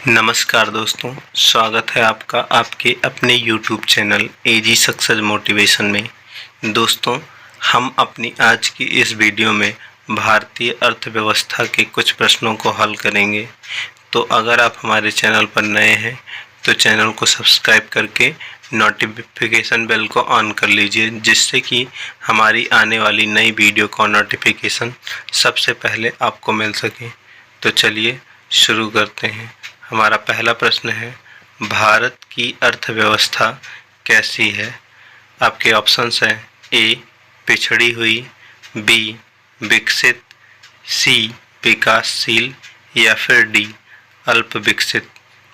नमस्कार दोस्तों, स्वागत है आपका आपके अपने YouTube चैनल एजी सक्सेस मोटिवेशन में। दोस्तों, हम अपनी आज की इस वीडियो में भारतीय अर्थव्यवस्था के कुछ प्रश्नों को हल करेंगे। तो अगर आप हमारे चैनल पर नए हैं तो चैनल को सब्सक्राइब करके नोटिफिकेशन बेल को ऑन कर लीजिए, जिससे कि हमारी आने वाली नई वीडियो का नोटिफिकेशन सबसे पहले आपको मिल सके। तो चलिए शुरू करते हैं। हमारा पहला प्रश्न है, भारत की अर्थव्यवस्था कैसी है? आपके ऑप्शंस हैं ए पिछड़ी हुई, बी विकसित, सी विकासशील या फिर डी अल्प विकसित।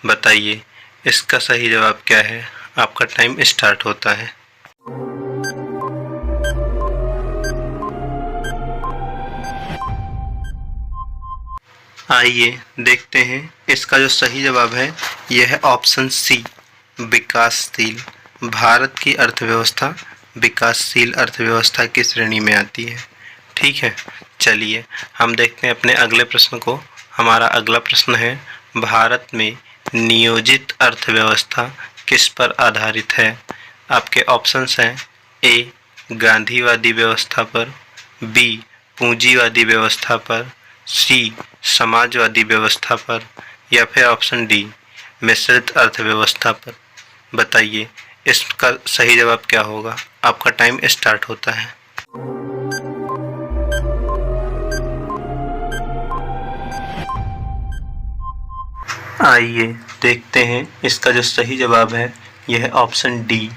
बताइए इसका सही जवाब क्या है। आपका टाइम स्टार्ट होता है। आइए देखते हैं इसका जो सही जवाब है यह है ऑप्शन सी विकासशील। भारत की अर्थव्यवस्था विकासशील अर्थव्यवस्था की श्रेणी में आती है। ठीक है, चलिए हम देखते हैं अपने अगले प्रश्न को। हमारा अगला प्रश्न है, भारत में नियोजित अर्थव्यवस्था किस पर आधारित है? आपके ऑप्शंस हैं ए गांधीवादी व्यवस्था पर, बी पूंजीवादी व्यवस्था पर, सी समाजवादी व्यवस्था पर या फिर ऑप्शन डी मिश्रित अर्थव्यवस्था पर। बताइए इसका सही जवाब क्या होगा। आपका टाइम स्टार्ट होता है। आइए देखते हैं इसका जो सही जवाब है यह ऑप्शन डी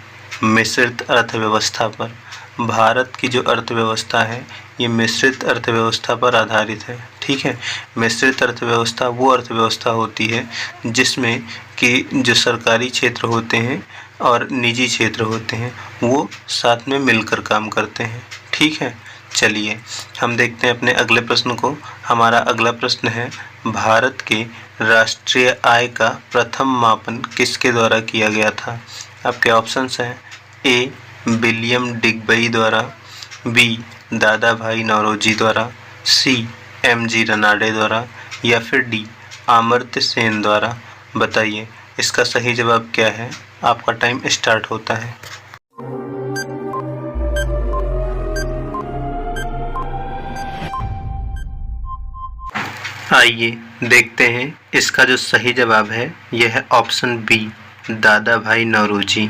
मिश्रित अर्थव्यवस्था पर। भारत की जो अर्थव्यवस्था है ये मिश्रित अर्थव्यवस्था पर आधारित है। ठीक है, मिश्रित अर्थव्यवस्था वो अर्थव्यवस्था होती है जिसमें कि जो सरकारी क्षेत्र होते हैं और निजी क्षेत्र होते हैं वो साथ में मिलकर काम करते हैं। ठीक है, चलिए हम देखते हैं अपने अगले प्रश्न को। हमारा अगला प्रश्न है, भारत के राष्ट्रीय आय का प्रथम मापन किसके द्वारा किया गया था? आपके ऑप्शंस हैं ए विलियम डिग्बी द्वारा, बी दादा भाई नौरोजी द्वारा, सी एम.जी. रनाडे द्वारा या फिर डी अमर्त्य सेन द्वारा। बताइए इसका सही जवाब क्या है। आपका टाइम स्टार्ट होता है। आइए देखते हैं इसका जो सही जवाब है यह है ऑप्शन बी दादा भाई नौरोजी।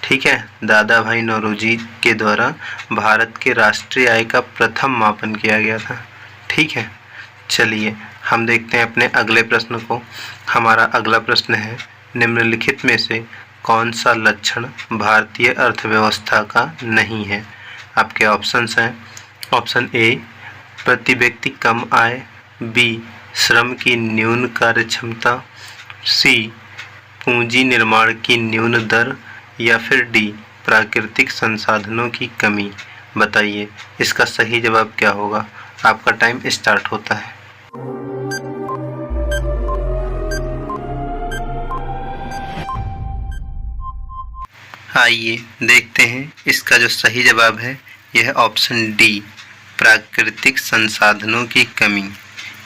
ठीक है, दादा भाई नौरोजी के द्वारा भारत के राष्ट्रीय आय का प्रथम मापन किया गया था। ठीक है, चलिए हम देखते हैं अपने अगले प्रश्न को। हमारा अगला प्रश्न है, निम्नलिखित में से कौन सा लक्षण भारतीय अर्थव्यवस्था का नहीं है? आपके ऑप्शंस हैं ऑप्शन ए प्रति व्यक्ति कम आय, बी श्रम की न्यून कार्यक्षमता, सी पूंजी निर्माण की न्यून दर या फिर डी प्राकृतिक संसाधनों की कमी। बताइए इसका सही जवाब क्या होगा। आपका टाइम स्टार्ट होता है। आइए देखते हैं इसका जो सही जवाब है यह ऑप्शन डी प्राकृतिक संसाधनों की कमी।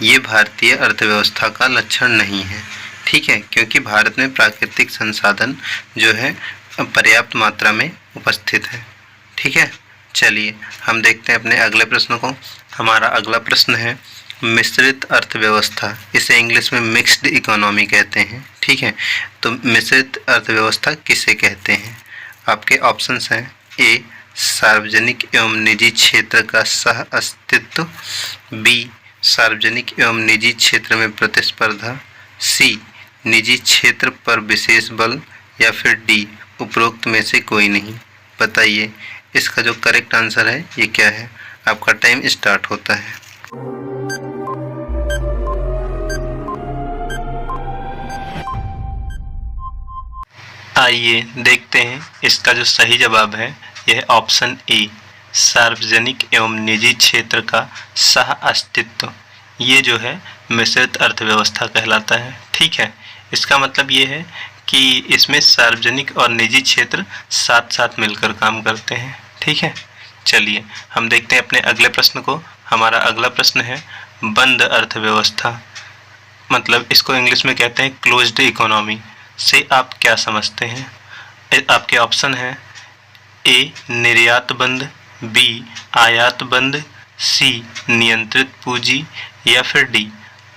ये भारतीय अर्थव्यवस्था का लक्षण नहीं है। ठीक है, क्योंकि भारत में प्राकृतिक संसाधन जो है पर्याप्त मात्रा में उपस्थित है। ठीक है, चलिए हम देखते हैं अपने अगले प्रश्न को। हमारा अगला प्रश्न है, मिश्रित अर्थव्यवस्था, इसे इंग्लिश में मिक्स्ड इकोनॉमी कहते हैं। ठीक है, तो मिश्रित अर्थव्यवस्था किसे कहते हैं? आपके ऑप्शंस हैं ए सार्वजनिक एवं निजी क्षेत्र का सह अस्तित्व, बी सार्वजनिक एवं निजी क्षेत्र में प्रतिस्पर्धा, सी निजी क्षेत्र पर विशेष बल या फिर डी उपरोक्त में से कोई नहीं। बताइए इसका जो करेक्ट आंसर है ये क्या है। आपका टाइम स्टार्ट होता है। आइए देखते हैं इसका जो सही जवाब है यह ऑप्शन ए सार्वजनिक एवं निजी क्षेत्र का सह अस्तित्व। ये जो है मिश्रित अर्थव्यवस्था कहलाता है। ठीक है, इसका मतलब ये है कि इसमें सार्वजनिक और निजी क्षेत्र साथ साथ मिलकर काम करते हैं। ठीक है, चलिए हम देखते हैं अपने अगले प्रश्न को। हमारा अगला प्रश्न है, बंद अर्थव्यवस्था मतलब इसको इंग्लिश में कहते हैं क्लोज्ड इकोनॉमी, से आप क्या समझते हैं? आपके ऑप्शन है ए निर्यात बंद, बी आयात बंद, सी नियंत्रित पूंजी या फिर डी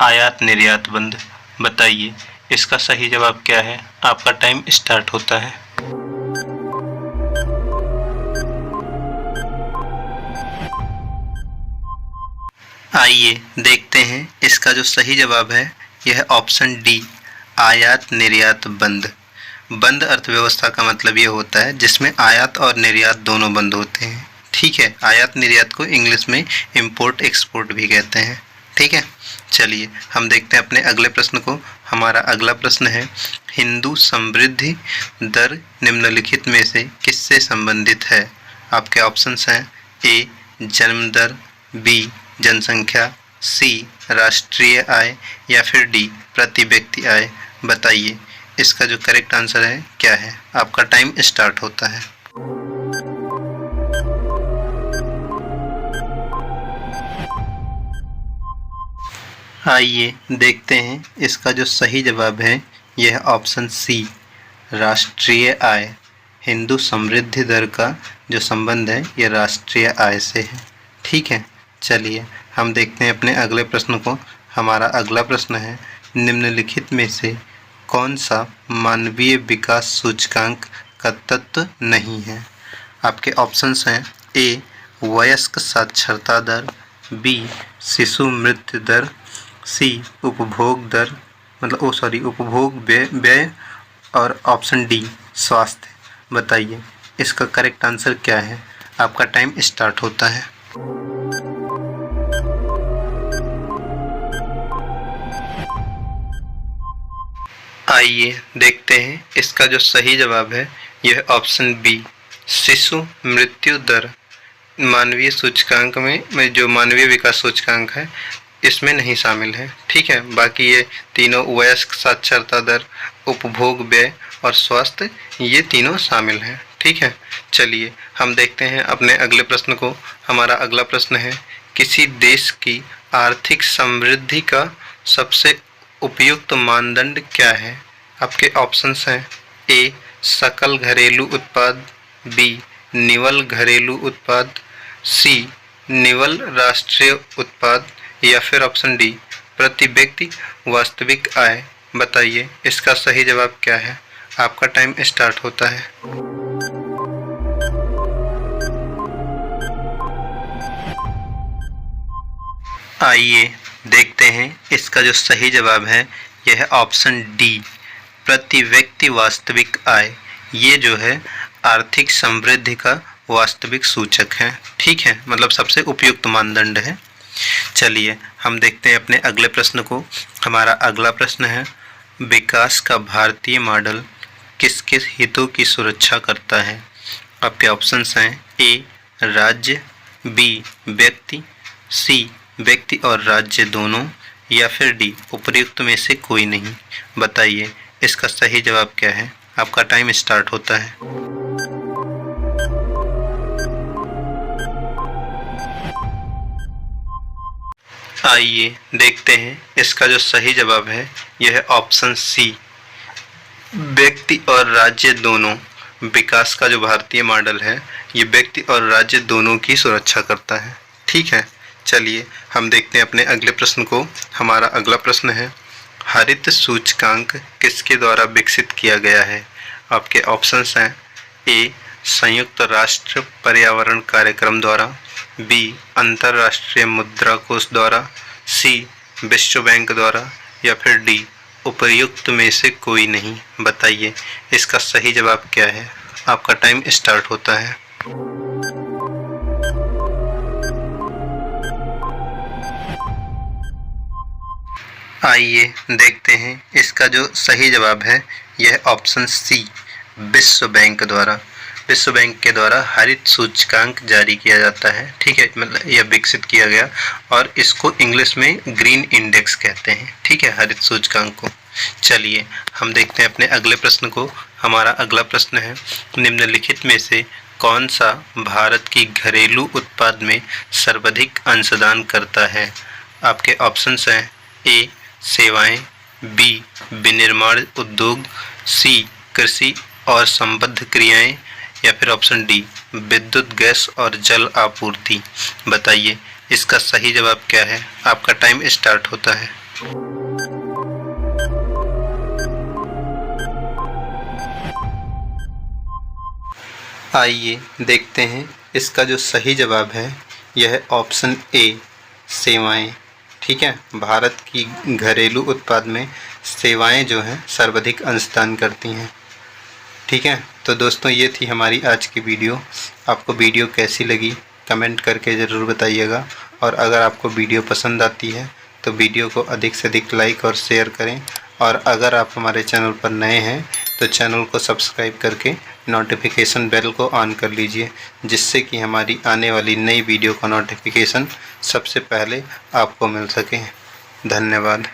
आयात निर्यात बंद। बताइए इसका सही जवाब क्या है। आपका टाइम स्टार्ट होता है। आइए देखते हैं इसका जो सही जवाब है यह ऑप्शन डी आयात निर्यात बंद। बंद अर्थव्यवस्था का मतलब ये होता है जिसमें आयात और निर्यात दोनों बंद होते हैं। ठीक है, आयात निर्यात को इंग्लिश में इंपोर्ट एक्सपोर्ट भी कहते हैं। ठीक है, चलिए हम देखते हैं अपने अगले प्रश्न को। हमारा अगला प्रश्न है हिंदू समृद्धि दर निम्नलिखित में से किससे संबंधित है? आपके ऑप्शंस हैं ए जन्म दर, बी जनसंख्या, सी राष्ट्रीय आय या फिर डी प्रति व्यक्ति आय। बताइए इसका जो करेक्ट आंसर है क्या है। आपका टाइम स्टार्ट होता है। आइए देखते हैं इसका जो सही जवाब है यह ऑप्शन सी राष्ट्रीय आय। हिंदू समृद्धि दर का जो संबंध है यह राष्ट्रीय आय से है। ठीक है, चलिए हम देखते हैं अपने अगले प्रश्न को। हमारा अगला प्रश्न है निम्नलिखित में से कौन सा मानवीय विकास सूचकांक का तत्व नहीं है? आपके ऑप्शंस हैं ए वयस्क साक्षरता दर, बी शिशु मृत्यु दर, सी उपभोग दर उपभोग व्यय और ऑप्शन डी स्वास्थ्य। बताइए इसका करेक्ट आंसर क्या है। आपका टाइम स्टार्ट होता है। आइए देखते हैं इसका जो सही जवाब है यह ऑप्शन बी शिशु मृत्यु दर मानवीय सूचकांक में जो मानवीय विकास सूचकांक है इसमें नहीं शामिल है। ठीक है, बाकी ये तीनों वयस्क साक्षरता दर, उपभोग व्यय और स्वास्थ्य ये तीनों शामिल हैं। ठीक है, चलिए हम देखते हैं अपने अगले प्रश्न को। हमारा अगला प्रश्न है किसी देश की आर्थिक समृद्धि का सबसे उपयुक्त मानदंड क्या है? आपके ऑप्शंस हैं ए सकल घरेलू उत्पाद, बी निवल घरेलू उत्पाद, सी निवल राष्ट्रीय उत्पाद या फिर ऑप्शन डी प्रति व्यक्ति वास्तविक आय। बताइए इसका सही जवाब क्या है। आपका टाइम स्टार्ट होता है। आइए देखते हैं इसका जो सही जवाब है यह ऑप्शन डी प्रति व्यक्ति वास्तविक आय। ये जो है आर्थिक समृद्धि का वास्तविक सूचक है। ठीक है, मतलब सबसे उपयुक्त मानदंड है। चलिए हम देखते हैं अपने अगले प्रश्न को। हमारा अगला प्रश्न है विकास का भारतीय मॉडल किस किस हितों की सुरक्षा करता है? आपके ऑप्शंस हैं ए राज्य, बी व्यक्ति, सी व्यक्ति और राज्य दोनों या फिर डी उपर्युक्त में से कोई नहीं। बताइए इसका सही जवाब क्या है। आपका टाइम स्टार्ट होता है। आइए देखते हैं इसका जो सही जवाब है यह ऑप्शन सी व्यक्ति और राज्य दोनों। विकास का जो भारतीय मॉडल है ये व्यक्ति और राज्य दोनों की सुरक्षा करता है। ठीक है, चलिए हम देखते हैं अपने अगले प्रश्न को। हमारा अगला प्रश्न है हरित सूचकांक किसके द्वारा विकसित किया गया है? आपके ऑप्शंस हैं ए संयुक्त राष्ट्र पर्यावरण कार्यक्रम द्वारा, बी अंतर्राष्ट्रीय मुद्रा कोष द्वारा, सी विश्व बैंक द्वारा या फिर डी उपर्युक्त में से कोई नहीं। बताइए इसका सही जवाब क्या है। आपका टाइम स्टार्ट होता है। आइए देखते हैं इसका जो सही जवाब है यह ऑप्शन सी विश्व बैंक द्वारा। विश्व बैंक के द्वारा हरित सूचकांक जारी किया जाता है। ठीक है, मतलब यह विकसित किया गया और इसको इंग्लिश में ग्रीन इंडेक्स कहते हैं। ठीक है, हरित सूचकांक को। चलिए हम देखते हैं अपने अगले प्रश्न को। हमारा अगला प्रश्न है निम्नलिखित में से कौन सा भारत की घरेलू उत्पाद में सर्वाधिक अंशदान करता है? आपके ऑप्शंस हैं ए सेवाएं, बी विनिर्माण उद्योग, सी कृषि और संबद्ध क्रियाएं, या फिर ऑप्शन डी विद्युत, गैस और जल आपूर्ति। बताइए इसका सही जवाब क्या है। आपका टाइम स्टार्ट होता है। आइए देखते हैं इसका जो सही जवाब है यह है ऑप्शन ए सेवाएं। ठीक है, भारत की घरेलू उत्पाद में सेवाएं जो हैं सर्वाधिक अंशदान करती हैं। ठीक है, तो दोस्तों ये थी हमारी आज की वीडियो। आपको वीडियो कैसी लगी कमेंट करके ज़रूर बताइएगा, और अगर आपको वीडियो पसंद आती है तो वीडियो को अधिक से अधिक लाइक और शेयर करें, और अगर आप हमारे चैनल पर नए हैं तो चैनल को सब्सक्राइब करके नोटिफिकेशन बेल को ऑन कर लीजिए, जिससे कि हमारी आने वाली नई वीडियो का नोटिफिकेशन सबसे पहले आपको मिल सके। धन्यवाद।